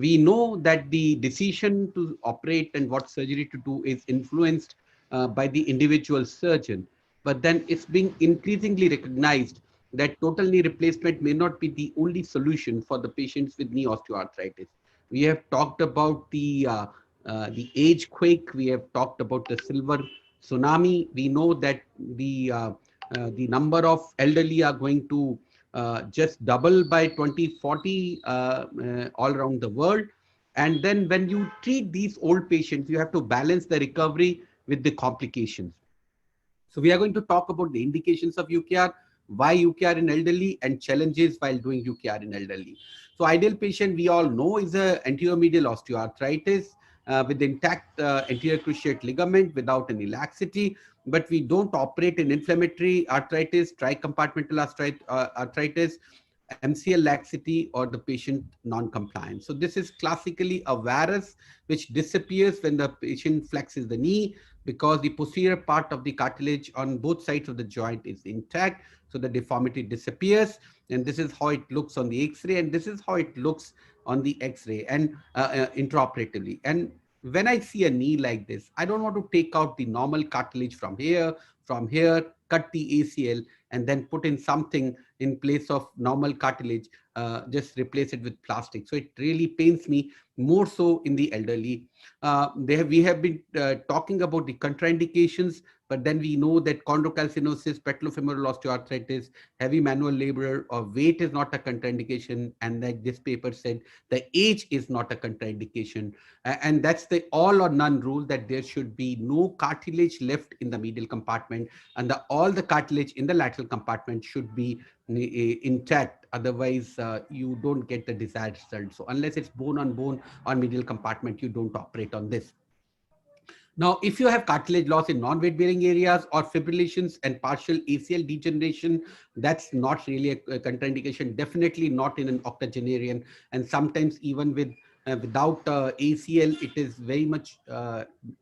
We know that the decision to operate and what surgery to do is influenced by the individual surgeon. But then it's being increasingly recognized that total knee replacement may not be the only solution for the patients with knee osteoarthritis. We have talked about the age quake. We have talked about the silver tsunami. We know that the number of elderly are going to just double by 2040 all around the world. And then when you treat these old patients, you have to balance the recovery with the complications. So we are going to talk about the indications of UKR, why UKR in elderly, and challenges while doing UKR in elderly. So ideal patient we all know is a anterior medial osteoarthritis with intact anterior cruciate ligament without any laxity. But we don't operate in inflammatory arthritis, tricompartmental arthritis, MCL laxity, or the patient non-compliance. So this is classically a varus which disappears when the patient flexes the knee, because the posterior part of the cartilage on both sides of the joint is intact. So the deformity disappears, and this is how it looks on the X-ray, and this is how it looks on the X-ray and intraoperatively. And when I see a knee like this, I don't want to take out the normal cartilage from here, cut the ACL, and then put in something in place of normal cartilage, just replace it with plastic. So it really pains me more so in the elderly. We have been talking about the contraindications, but then we know that chondrocalcinosis, patellofemoral osteoarthritis, heavy manual labor or weight is not a contraindication. And like this paper said, the age is not a contraindication. And that's the all or none rule, that there should be no cartilage left in the medial compartment, and all the cartilage in the lateral compartment should be intact. Otherwise, you don't get the desired result. So unless it's bone on bone or medial compartment, you don't operate on this. Now, if you have cartilage loss in non-weight bearing areas or fibrillations and partial ACL degeneration, that's not really a contraindication, definitely not in an octogenarian. And sometimes even without ACL, it is very much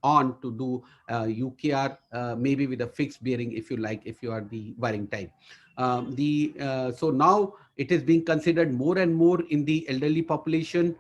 on to do UKR, maybe with a fixed bearing if you like, if you are the wearing type. So now it is being considered more and more in the elderly population.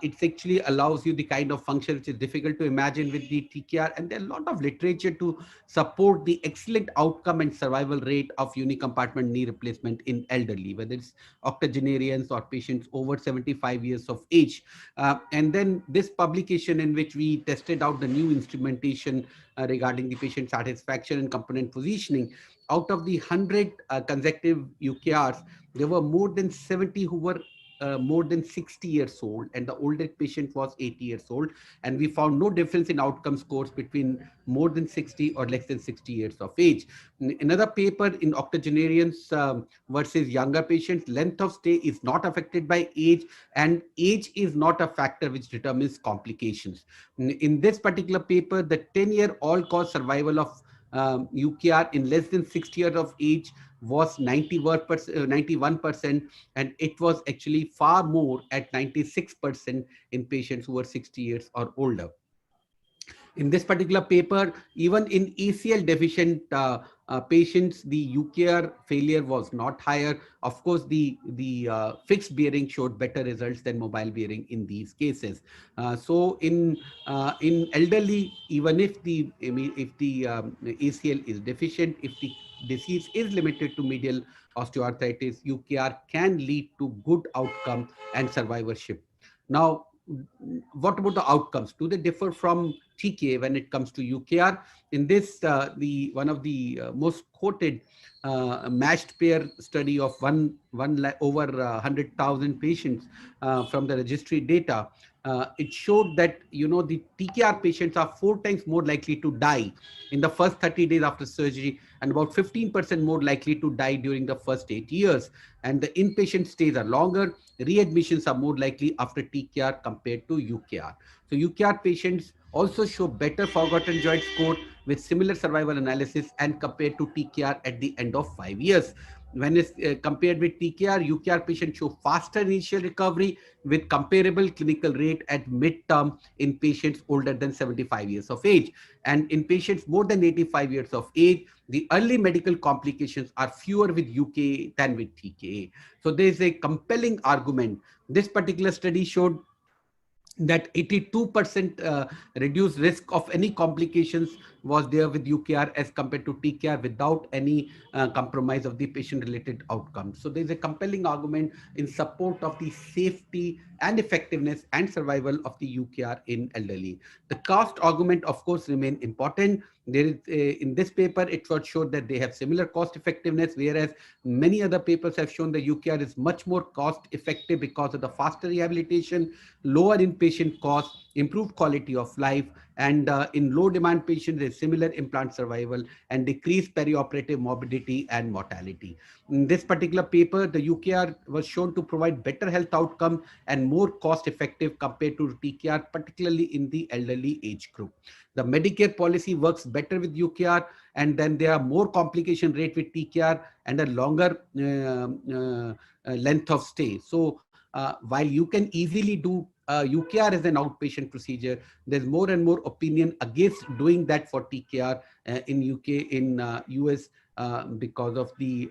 It actually allows you the kind of function which is difficult to imagine with the TKR. And there are a lot of literature to support the excellent outcome and survival rate of unicompartment knee replacement in elderly, whether it's octogenarians or patients over 75 years of age. And then this publication in which we tested out the new instrumentation regarding the patient satisfaction and component positioning, out of the 100 consecutive UKRs, there were more than 70 who were more than 60 years old, and the oldest patient was 80 years old. And we found no difference in outcome scores between more than 60 or less than 60 years of age. Another paper in octogenarians versus younger patients, length of stay is not affected by age, and age is not a factor which determines complications. In this particular paper, the 10-year all-cause survival of UKR in less than 60 years of age was 91%, and it was actually far more at 96% in patients who were 60 years or older. In this particular paper, even in ACL deficient patients, the UKR failure was not higher. Of course, the fixed bearing showed better results than mobile bearing in these cases. So in elderly, even if the ACL is deficient, if the disease is limited to medial osteoarthritis, UKR can lead to good outcome and survivorship. Now, what about the outcomes? Do they differ from TK when it comes to UKR? In this, one of the most quoted matched pair study of over 100,000 patients from the registry data, it showed that the TKR patients are 4 times more likely to die in the first 30 days after surgery, and about 15% more likely to die during the first 8 years. And the inpatient stays are longer. Readmissions are more likely after TKR compared to UKR. So UKR patients also show better forgotten joint score with similar survival analysis and compared to TKR at the end of 5 years. When it's compared with TKR, UKR patients show faster initial recovery with comparable clinical rate at midterm in patients older than 75 years of age. And in patients more than 85 years of age, the early medical complications are fewer with UK than with TKA. So there's a compelling argument. This particular study showed that 82% reduced risk of any complications was there with UKR as compared to TKR without any compromise of the patient-related outcomes. So there's a compelling argument in support of the safety and effectiveness and survival of the UKR in elderly. The cost argument, of course, remain important. There is in this paper, it was showed that they have similar cost effectiveness, whereas many other papers have shown the UKR is much more cost effective because of the faster rehabilitation, lower inpatient costs, improved quality of life, and in low demand patients, there's similar implant survival and decreased perioperative morbidity and mortality. In this particular paper, the UKR was shown to provide better health outcome and more cost effective compared to TKR, particularly in the elderly age group. The Medicare policy works better with UKR, and then there are more complication rate with TKR and a longer length of stay. So while you can easily do UKR as an outpatient procedure, there's more and more opinion against doing that for TKR in UK, in US, because of the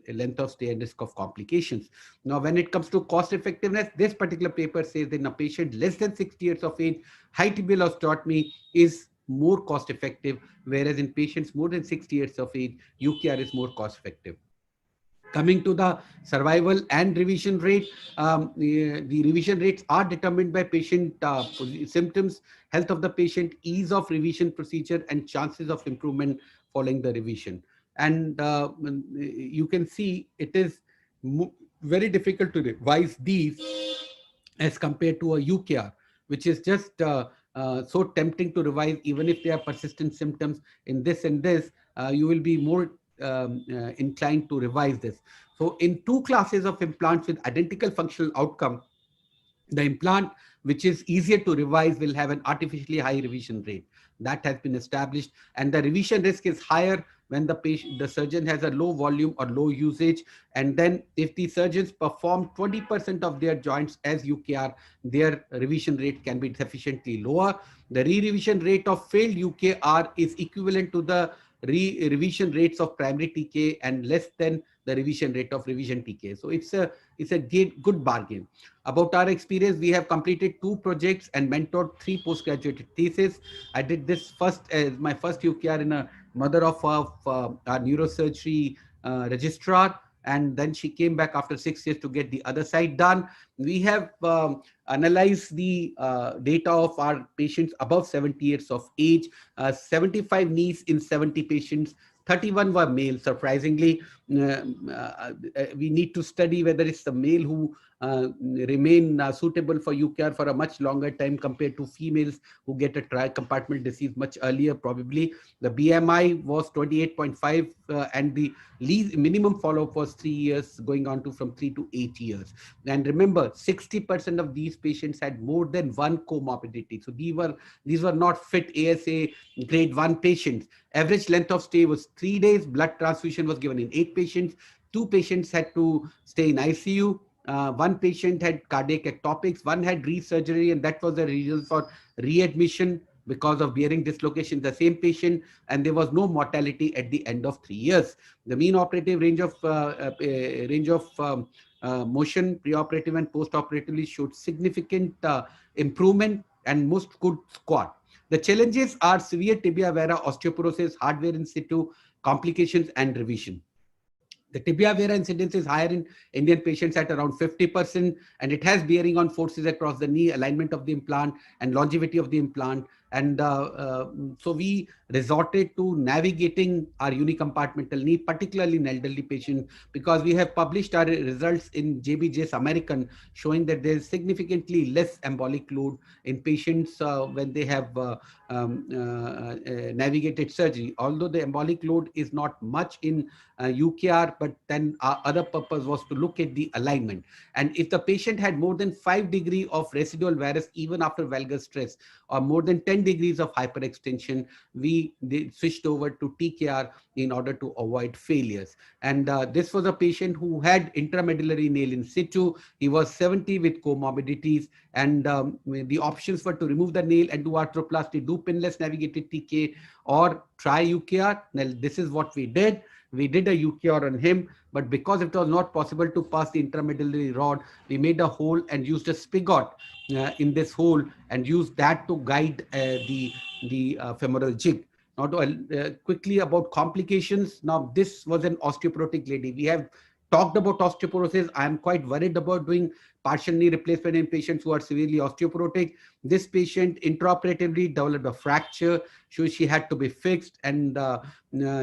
length of stay and risk of complications. Now, when it comes to cost effectiveness, this particular paper says that in a patient less than 60 years of age, high tibial osteotomy is more cost effective, whereas in patients more than 60 years of age, UKR is more cost effective. Coming to the survival and revision rate, the revision rates are determined by patient symptoms, health of the patient, ease of revision procedure, and chances of improvement following the revision. And you can see it is very difficult to revise these as compared to a UKR, which is just so tempting to revise, even if there are persistent symptoms in this and this, you will be more inclined to revise this. So in two classes of implants with identical functional outcome, the implant which is easier to revise will have an artificially high revision rate. That has been established, and the revision risk is higher when the surgeon has a low volume or low usage. And then if the surgeons perform 20% of their joints as UKR, their revision rate can be sufficiently lower. The re-revision rate of failed UKR is equivalent to the revision rates of primary TK and less than the revision rate of revision TK. So it's a good bargain. About our experience, we have completed 2 projects and mentored 3 postgraduate theses. I did this first as my first UKR in a mother of our neurosurgery registrar, and then she came back after 6 years to get the other side done. We have analyzed the data of our patients above 70 years of age, 75 knees in 70 patients, 31 were male. Surprisingly, we need to study whether it's the male who remain suitable for UKR for a much longer time compared to females who get a tri-compartment disease much earlier, probably. The BMI was 28.5 and the minimum follow-up was 3 years, going on to from 3 to 8 years. And remember, 60% of these patients had more than one comorbidity. So these were not fit ASA grade 1 patients. Average length of stay was 3 days. Blood transfusion was given in 8 patients. 2 patients had to stay in ICU. 1 patient had cardiac ectopics. 1 had re-surgery, and that was the reason for readmission because of bearing dislocation, the same patient, and there was no mortality at the end of 3 years. The mean operative range of motion preoperative and postoperatively showed significant improvement, and most could squat. The challenges are severe tibia vera osteoporosis, hardware in situ, complications, and revision. The tibia vera incidence is higher in Indian patients at around 50%, and it has bearing on forces across the knee, alignment of the implant, and longevity of the implant. And so we resorted to navigating our unicompartmental knee, particularly in elderly patients, because we have published our results in JBJ's American showing that there is significantly less embolic load in patients when they have navigated surgery. Although the embolic load is not much in UKR, but then our other purpose was to look at the alignment. And if the patient had more than 5 degrees of residual varus even after valgus stress, or more than 10 degrees of hyperextension, we switched over to TKR in order to avoid failures. And this was a patient who had intramedullary nail in situ. He was 70 with comorbidities, and the options were to remove the nail and do arthroplasty, do pinless navigated TK, or try UKR. Now, this is what we did. We did a UKR on him, but because it was not possible to pass the intramedullary rod, we made a hole and used a spigot in this hole and use that to guide the femoral jig. Now, quickly about complications. Now, this was an osteoporotic lady. We have talked about osteoporosis. I am quite worried about doing partial knee replacement in patients who are severely osteoporotic. This patient intraoperatively developed a fracture, so she had to be fixed, and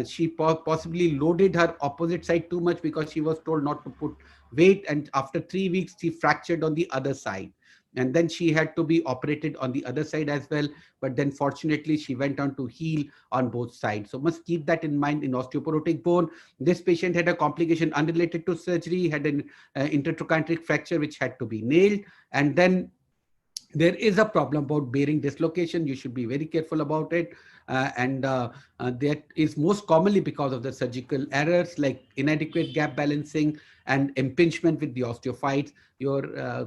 she possibly loaded her opposite side too much because she was told not to put weight, and after 3 weeks she fractured on the other side, and then she had to be operated on the other side as well. But then fortunately she went on to heal on both sides. So must keep that in mind in osteoporotic bone. This patient had a complication unrelated to surgery, had an intertrochanteric fracture which had to be nailed, and then there is a problem about bearing dislocation. You should be very careful about it. That is most commonly because of the surgical errors like inadequate gap balancing and impingement with the osteophytes. Your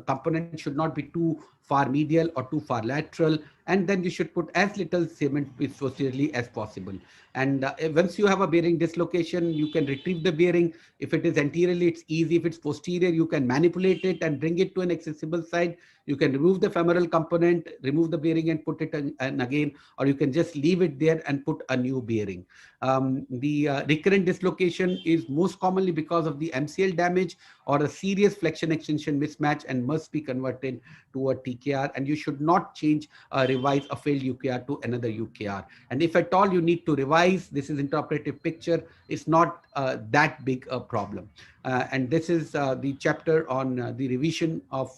component should not be too far medial or too far lateral. And then you should put as little cement posteriorly as possible. And once you have a bearing dislocation, you can retrieve the bearing. If it is anteriorly, it's easy. If it's posterior, you can manipulate it and bring it to an accessible side. You can remove the femoral component, remove the bearing and put it in again, or you can just leave it there and put a new bearing. The recurrent dislocation is most commonly because of the MCL damage or a serious flexion extension mismatch and must be converted to a TKR. And you should not change, revise a failed UKR to another UKR. And if at all you need to revise, this is intraoperative picture. It's not that big a problem. And this is the chapter on the revision of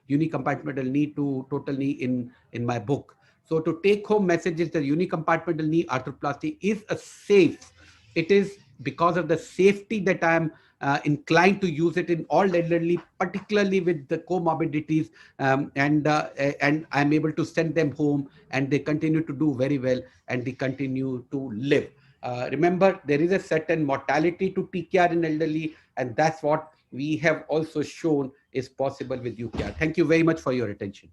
unicompartmental knee to total knee in my book. So to take home message is that unicompartmental knee arthroplasty is a safe. It is because of the safety that I am inclined to use it in all elderly, particularly with the comorbidities, and I'm able to send them home and they continue to do very well and they continue to live. Remember, there is a certain mortality to TKR in elderly, and that's what we have also shown is possible with UKR. Thank you very much for your attention.